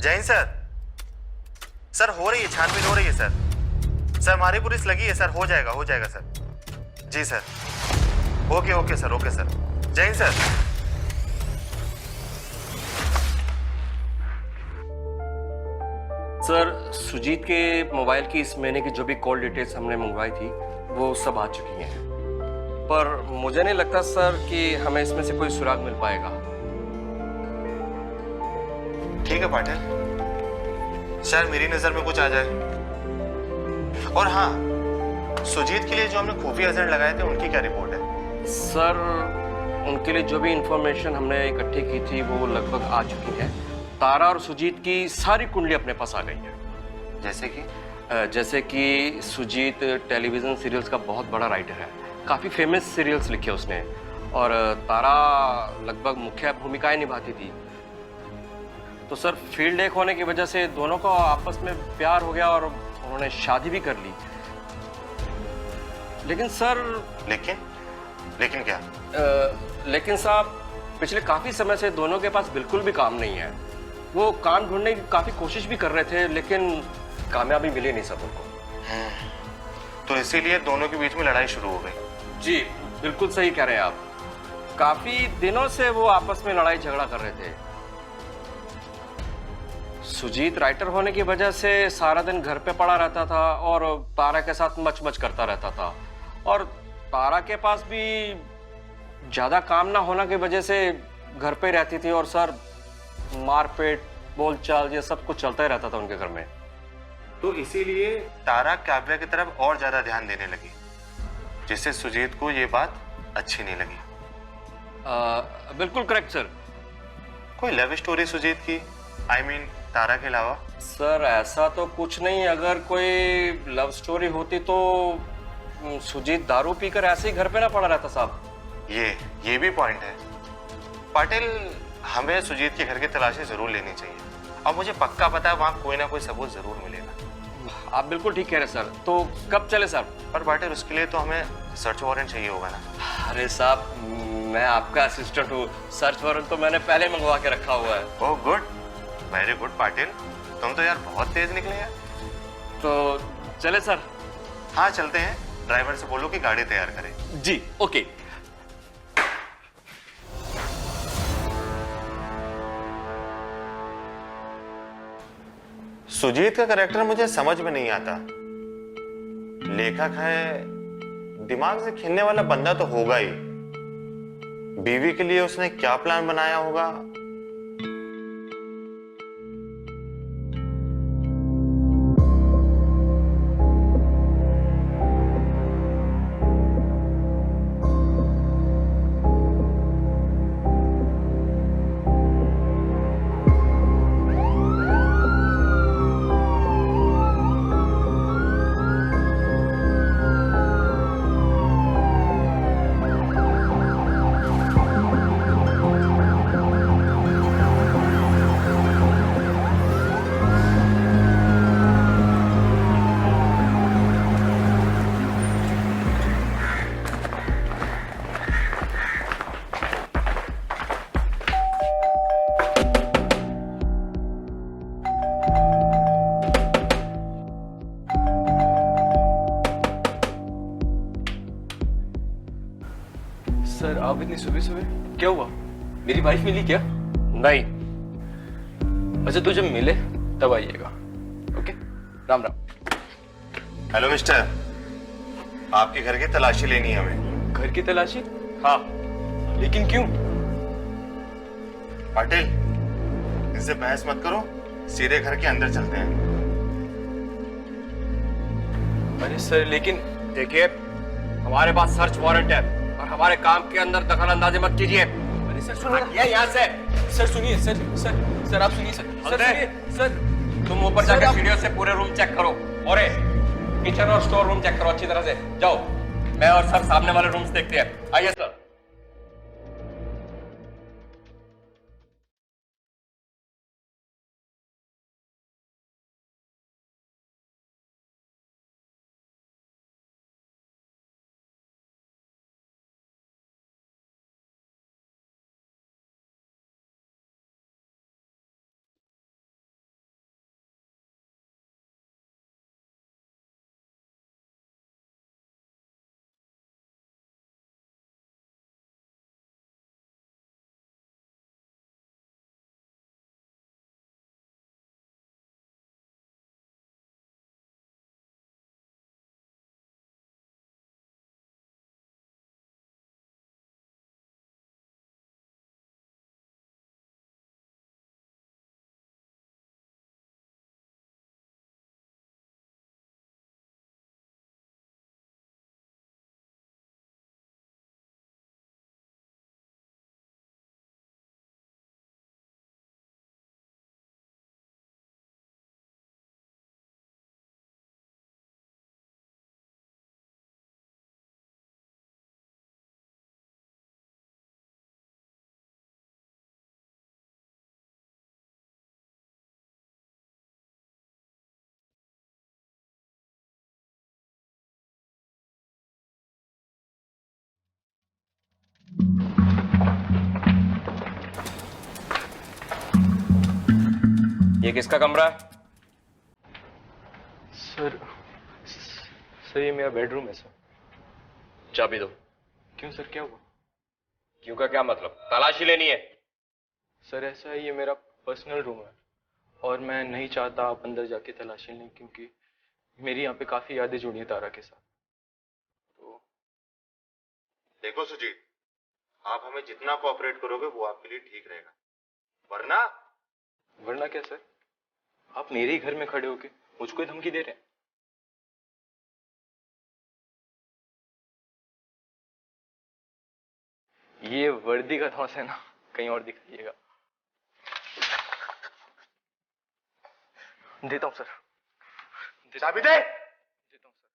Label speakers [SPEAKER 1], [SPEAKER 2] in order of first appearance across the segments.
[SPEAKER 1] Jain sir, sir हो रही है छानबीन, हो रही है सर हमारी पुलिस लगी है सर, हो जाएगा सर। जी sir, okay okay sir. Jain sir.
[SPEAKER 2] Sir, Sujit के मोबाइल की इस महीने की जो भी कॉल डिटेल्स हमने मंगवाई थी वो सब आ चुकी हैं, पर मुझे नहीं लगता सर कि हमें इसमें से कोई सुराग मिल पाएगा।
[SPEAKER 1] ठीक है पाटिल, शायद मेरी नजर में कुछ आ जाए। और हाँ, सुजीत के लिए जो हमने खुफिया एजेंट लगाए थे उनकी क्या रिपोर्ट है?
[SPEAKER 2] सर, उनके लिए जो भी इंफॉर्मेशन हमने इकट्ठी की थी वो लगभग आ चुकी है। तारा और सुजीत की सारी कुंडली अपने पास आ गई है। जैसे कि सुजीत टेलीविज़न सीरियल्स का बहुत बड़ा राइटर है, काफ़ी फेमस सीरियल्स लिखे उसने, और तारा लगभग मुख्य भूमिकाएं निभाती थी। तो सर, फील्ड एक होने की वजह से दोनों को आपस में प्यार हो गया और उन्होंने शादी भी कर ली। लेकिन सर,
[SPEAKER 1] लेकिन क्या?
[SPEAKER 2] लेकिन साहब, पिछले काफ़ी समय से दोनों के पास बिल्कुल भी काम नहीं है। वो काम ढूंढने की काफ़ी कोशिश भी कर रहे थे, लेकिन कामयाबी मिली नहीं सब उनको।
[SPEAKER 1] तो इसीलिए दोनों के बीच में लड़ाई शुरू हो गई।
[SPEAKER 2] जी, बिल्कुल सही कह रहे हैं आप। काफ़ी दिनों से वो आपस में लड़ाई झगड़ा कर रहे थे। सुजीत राइटर होने की वजह से सारा दिन घर पे पड़ा रहता था और तारा के साथ मच करता रहता था, और तारा के पास भी ज्यादा काम ना होने की वजह से घर पे रहती थी, और सर, मारपीट, बोलचाल, ये सब कुछ चलता ही रहता था उनके घर में।
[SPEAKER 1] तो इसीलिए तारा काव्या की तरफ और ज्यादा ध्यान देने लगी, जिससे सुजीत को ये बात अच्छी नहीं लगी।
[SPEAKER 2] बिल्कुल करेक्ट सर।
[SPEAKER 1] कोई लव स्टोरी सुजीत की, I mean, तारा के अलावा?
[SPEAKER 2] सर, ऐसा तो कुछ नहीं। अगर कोई लव स्टोरी होती तो सुजीत दारू पीकर ऐसे ही घर पे ना पड़ा रहता साहब।
[SPEAKER 1] ये भी पॉइंट है पाटिल। हमें सुजीत के घर की तलाशी जरूर लेनी चाहिए, और मुझे पक्का पता है वहां कोई ना कोई सबूत जरूर मिलेगा।
[SPEAKER 2] आप बिल्कुल ठीक कह रहे हैं सर। तो कब चले सर?
[SPEAKER 1] पर पाटिल, उसके लिए तो हमें सर्च वारंट चाहिए होगा ना?
[SPEAKER 2] अरे साहब, मैं आपका असिस्टेंट हूँ, सर्च वारंट तो मैंने पहले मंगवा के रखा हुआ है।
[SPEAKER 1] Oh good, very good Patil, तुम तो यार बहुत तेज निकले यार।
[SPEAKER 2] तो चले सर?
[SPEAKER 1] हाँ चलते हैं। ड्राइवर से बोलो कि गाड़ी तैयार करे।
[SPEAKER 2] जी, ओके।
[SPEAKER 1] सुजीत का कैरेक्टर मुझे समझ में नहीं आता। लेखक है, दिमाग से खेलने वाला बंदा तो होगा ही। बीवी के लिए उसने क्या प्लान बनाया होगा?
[SPEAKER 3] सर, आप इतनी सुबह सुबह? क्या हुआ? मेरी वाइफ मिली क्या?
[SPEAKER 2] नहीं।
[SPEAKER 3] अच्छा, तो जब मिले तब आइएगा। Okay, Ram Ram.
[SPEAKER 1] Hello mister, आपके घर की तलाशी लेनी है हमें।
[SPEAKER 3] घर की तलाशी?
[SPEAKER 2] हाँ।
[SPEAKER 3] लेकिन क्यों?
[SPEAKER 1] पाटिल, इनसे बहस मत करो, सीधे घर के अंदर चलते हैं।
[SPEAKER 3] अरे सर, लेकिन
[SPEAKER 2] देखिए, हमारे पास सर्च वारंट है और हमारे काम के अंदर दखल अंदाजी मत कीजिए।
[SPEAKER 3] अरे सर सुनिए।
[SPEAKER 2] यहाँ से।
[SPEAKER 3] सर सुनिए, सर आप सुनिए। सर सुनिए सर।
[SPEAKER 2] तुम ऊपर जाकर सीढ़ियों से पूरे रूम चेक करो, और किचन और स्टोर रूम चेक करो अच्छी तरह से। जाओ, मैं और सर सामने वाले रूम्स देखते हैं। आइए सर। ये किसका कमरा है?
[SPEAKER 3] सर ये मेरा बेडरूम है सर।
[SPEAKER 2] चाबी दो।
[SPEAKER 3] क्यों सर, क्या हुआ?
[SPEAKER 2] क्यों का क्या मतलब? तलाशी लेनी है।
[SPEAKER 3] सर ऐसा है, ये मेरा पर्सनल रूम है और मैं नहीं चाहता आप अंदर जाके तलाशी लें, क्योंकि मेरी यहाँ पे काफी यादें जुड़ी हैं तारा के साथ। तो
[SPEAKER 1] देखो सुजीत, आप हमें जितना कोऑपरेट करोगे वो आपके लिए ठीक रहेगा, वरना
[SPEAKER 3] वरना क्या सर? आप मेरे ही घर में खड़े होके मुझको ही धमकी दे रहे हैं। ये वर्दी का धौंस है ना, कहीं और दिखाइएगा। देता हूँ सर।
[SPEAKER 1] चाबी दे।
[SPEAKER 3] देता हूँ सर।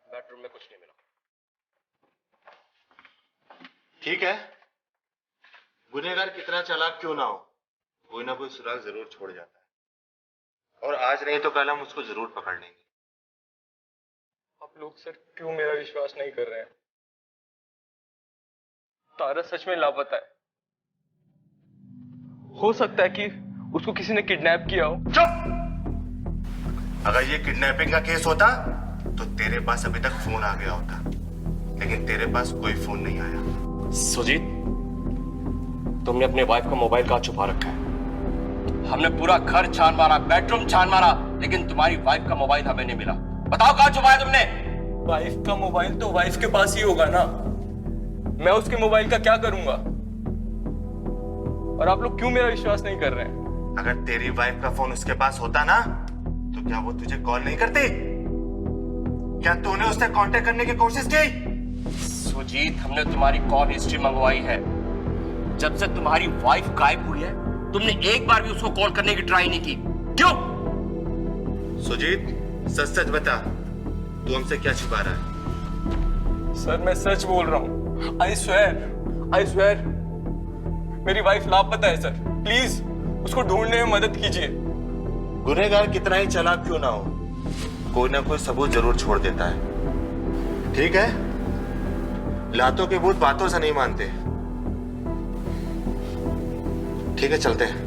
[SPEAKER 2] बेडरूम में कुछ नहीं मिला।
[SPEAKER 1] ठीक है, गुनहगार कितना चालाक क्यों ना हो, कोई ना कोई सुराग जरूर छोड़ जाता है, और आज नहीं तो कल हम उसको जरूर पकड़ लेंगे।
[SPEAKER 3] आप लोग सर क्यों मेरा विश्वास नहीं कर रहे हैं? तारा सच में लापता है। हो सकता है कि उसको किसी ने किडनैप किया हो।
[SPEAKER 1] चुप! अगर ये किडनैपिंग का केस होता तो तेरे पास अभी तक फोन आ गया होता, लेकिन तेरे पास कोई फोन नहीं आया।
[SPEAKER 2] सुजीत, तुमने अपने वाइफ का मोबाइल कहाँ छुपा रखा है? हमने पूरा घर छान मारा, बेडरूम छान मारा, लेकिन तुम्हारी वाइफ का मोबाइल हमें नहीं मिला। बताओ कहाँ छुपाया तुमने?
[SPEAKER 3] वाइफ का मोबाइल तो वाइफ के पास ही होगा ना, मैं उसके मोबाइल का क्या करूंगा? और आप लोग क्यों मेरा विश्वास नहीं कर रहे हैं?
[SPEAKER 1] अगर तेरी वाइफ का फोन उसके पास होता ना, तो क्या वो तुझे कॉल नहीं करती? क्या तूने उससे कांटेक्ट करने की कोशिश की?
[SPEAKER 2] सुजीत, हमने तुम्हारी कॉल हिस्ट्री मंगवाई है। जब से तुम्हारी वाइफ गायब हुई है, तुमने एक बार भी उसको कॉल करने की ट्राई नहीं की। क्यों?
[SPEAKER 1] सुजीत, सच सच बता, तू हमसे क्या छिपा रहा है?
[SPEAKER 3] सर मैं सच बोल रहा हूँ। आई स्वेयर मेरी वाइफ लापता है सर। प्लीज उसको ढूंढने में मदद कीजिए।
[SPEAKER 1] गुनहगार कितना ही चालाक क्यों ना हो, कोई ना कोई सबूत जरूर छोड़ देता है। ठीक है, लातों के भूत बातों से नहीं मानते। ठीक है, चलते हैं।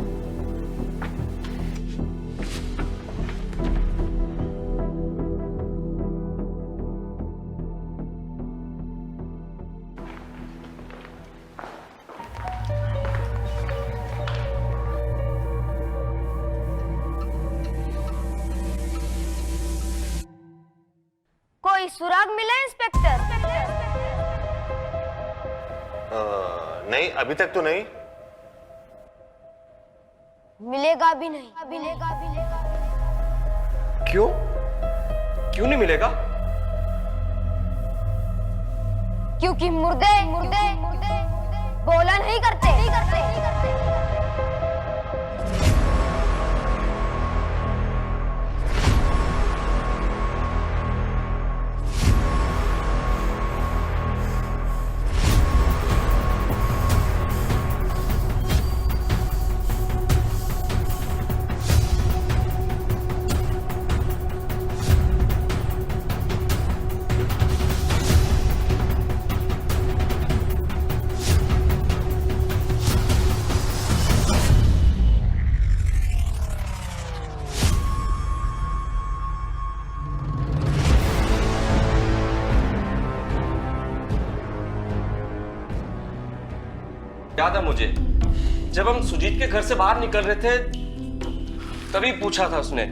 [SPEAKER 4] कोई सुराग मिला इंस्पेक्टर?
[SPEAKER 1] नहीं, अभी तक तो नहीं।
[SPEAKER 4] मिलेगा भी नहीं।
[SPEAKER 2] क्यों? क्यों नहीं मिलेगा?
[SPEAKER 4] क्योंकि मुर्दे बोला नहीं करते।
[SPEAKER 2] याद है मुझे, जब हम सुजीत के घर से बाहर निकल रहे थे तभी पूछा था उसने।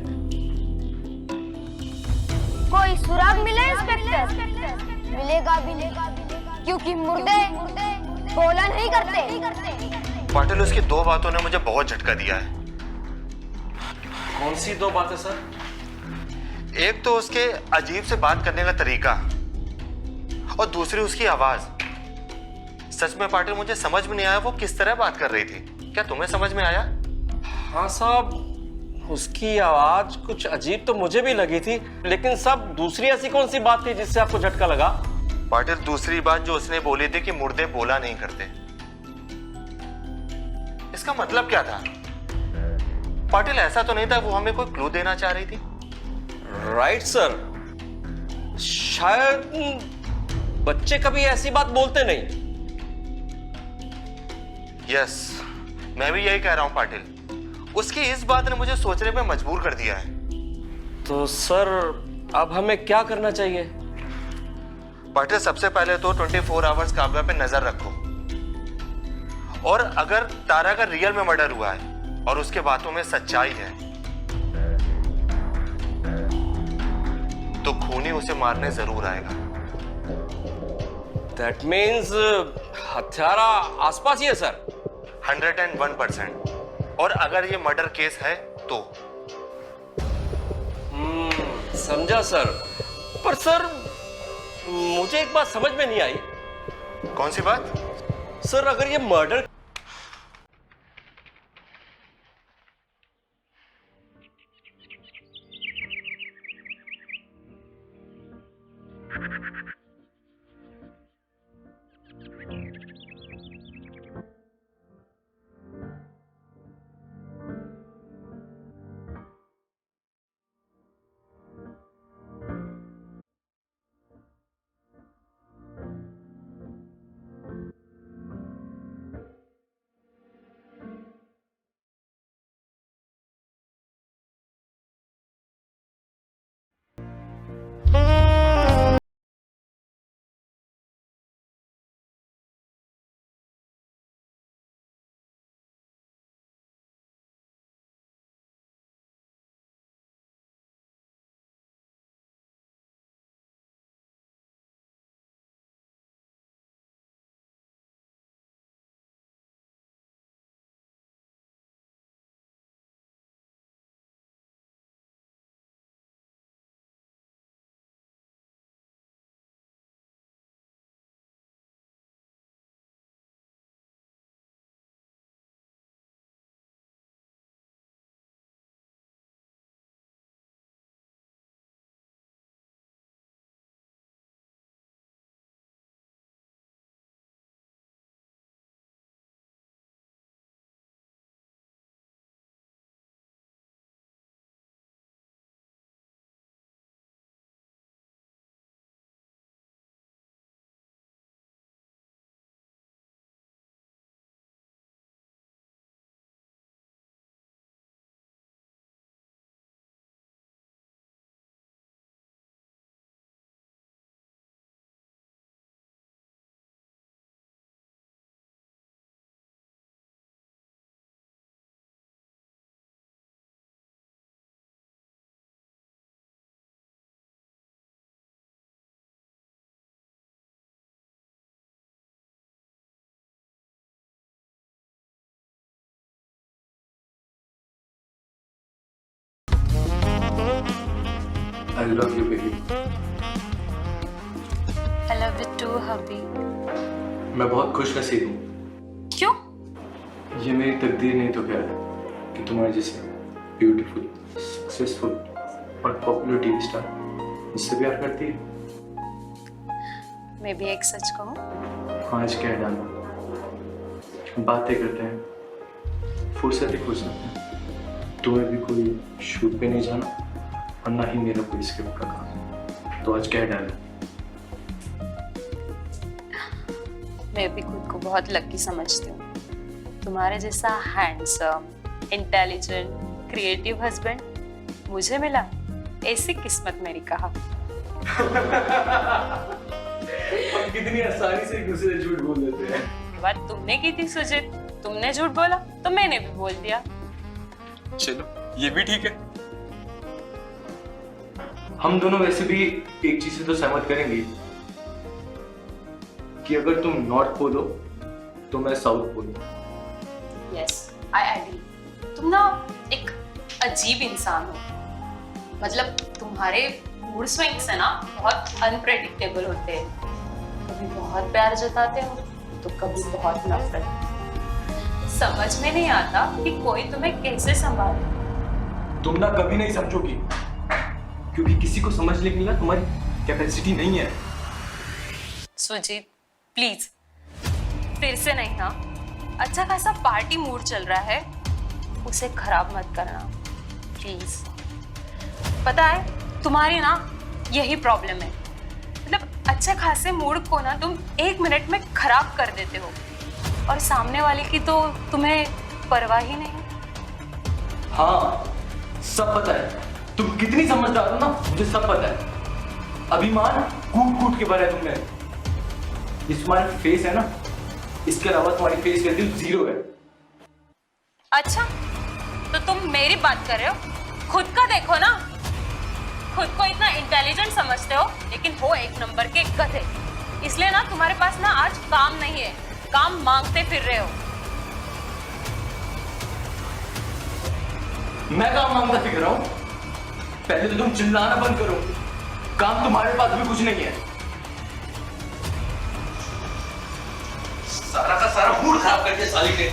[SPEAKER 4] कोई सुराग मिला इंस्पेक्टर? मिलेगा भी नहीं। क्योंकि मुर्दे बोला नहीं करते।
[SPEAKER 1] पाटिल, उसकी दो बातों ने मुझे बहुत झटका दिया है।
[SPEAKER 2] कौन सी दो बातें सर?
[SPEAKER 1] एक तो उसके अजीब से बात करने का तरीका और दूसरी उसकी आवाज। सच में पाटिल, मुझे समझ में नहीं आया वो किस तरह बात कर रही थी। क्या तुम्हें समझ में आया?
[SPEAKER 2] हाँ साहब, उसकी आवाज कुछ अजीब तो मुझे भी लगी थी, लेकिन सब दूसरी ऐसी कौन सी बात थी जिससे आपको झटका लगा?
[SPEAKER 1] पाटिल, दूसरी बात जो उसने बोली थी कि मुर्दे बोला नहीं करते, इसका मतलब क्या था? पाटिल, ऐसा तो नहीं था वो हमें कोई क्लू देना चाह रही थी?
[SPEAKER 2] राइट सर, शायद बच्चे कभी ऐसी बात बोलते नहीं।
[SPEAKER 1] यस, मैं भी यही कह रहा हूं पाटिल। उसकी इस बात ने मुझे सोचने पे मजबूर कर दिया है।
[SPEAKER 2] तो सर अब हमें क्या करना चाहिए?
[SPEAKER 1] पाटिल, सबसे पहले तो 24 आवर्स काबला पे नजर रखो, और अगर तारा का रियल में मर्डर हुआ है और उसके बातों में सच्चाई है तो खूनी उसे मारने जरूर आएगा।
[SPEAKER 2] दैट मीन्स हत्यारा आसपास ही है सर?
[SPEAKER 1] 101%। और अगर ये मर्डर केस है तो
[SPEAKER 2] समझा सर। पर सर मुझे एक बात समझ में नहीं आई।
[SPEAKER 1] कौन सी बात?
[SPEAKER 2] सर अगर ये murder
[SPEAKER 3] I love you, baby.
[SPEAKER 5] I love you too, hubby.
[SPEAKER 3] मैं बहुत खुश नसीब हूँ।
[SPEAKER 5] क्यों?
[SPEAKER 3] ये मेरी तकदीर नहीं तो क्या है कि तुम्हारे जैसे ब्यूटीफुल, सक्सेसफुल और पॉपुलर टीवी स्टार मुझसे प्यार करती है।
[SPEAKER 5] मैं भी एक सच कहूँ,
[SPEAKER 3] आज क्या डालना, बातें करते हैं, फुर्सत ही फुर्सत है। तुम्हें भी कोई शूट पे नहीं जाना और ना ही मेरा कोई स्क्रिप्ट का काम, तो आज क्या डालना।
[SPEAKER 5] मैं भी खुद को बहुत लकी समझती हूँ। तुम्हारे जैसा हैंडसम, इंटेलिजेंट, क्रिएटिव हस्बैंड मुझे मिला, ऐसी किस्मत मेरी कहा।
[SPEAKER 3] हम कितनी आसानी से एक दूसरे से झूठ बोल देते हैं।
[SPEAKER 5] बात तुमने की थी सुजीत, तुमने झूठ बोला तो मैंने भी बोल दिया।
[SPEAKER 3] चलो ये भी ठीक है। हम दोनों वैसे भी एक चीज से तो सहमत करेंगे कि अगर तुम नॉर्थ पोल हो तो मैं साउथ पोल हूँ।
[SPEAKER 5] Yes I agree. तुम ना एक अजीब इंसान हो। मतलब तुम्हारे मूड स्विंग्स है ना बहुत अनप्रेडिक्टेबल होते हैं। कभी बहुत प्यार जताते हो तो कभी बहुत नफरत। समझ में नहीं आता कि कोई तुम्हें कैसे संभाले।
[SPEAKER 3] तुम ना कभी नहीं समझोगी, क्योंकि किसी को समझने की ना तुम्हारी कैपेसिटी नहीं है।
[SPEAKER 5] सुजीत प्लीज फिर से नहीं ना। अच्छा खासा पार्टी मूड चल रहा है, उसे खराब मत करना प्लीज। पता है तुम्हारी ना यही प्रॉब्लम है। मतलब अच्छे खासे मूड को ना तुम 1 मिनट में खराब कर देते हो और सामने वाले की तो तुम्हें परवाह ही नहीं।
[SPEAKER 3] हाँ सब पता है, तुम कितनी समझदार हो ना, मुझे सब पता है। अभिमान कूट कूट के भरा है तुमने। ये तुम्हारा फेस है ना, इसके अलावा तुम्हारी फेस वैल्यू 0 है।
[SPEAKER 5] अच्छा तो तुम मेरी बात कर रहे हो, खुद का देखो ना। खुद को इतना इंटेलिजेंट समझते हो लेकिन हो 1 नंबर के गधे। इसलिए ना तुम्हारे पास ना आज काम नहीं है, काम मांगते फिर रहे हो।
[SPEAKER 3] मैं काम मांगता फिर रहा हूं? पहले तो तुम चिल्लाना बंद करो। काम तुम्हारे पास भी कुछ नहीं है।
[SPEAKER 6] सारा का सारा मूड खराब कर दिया साली ने।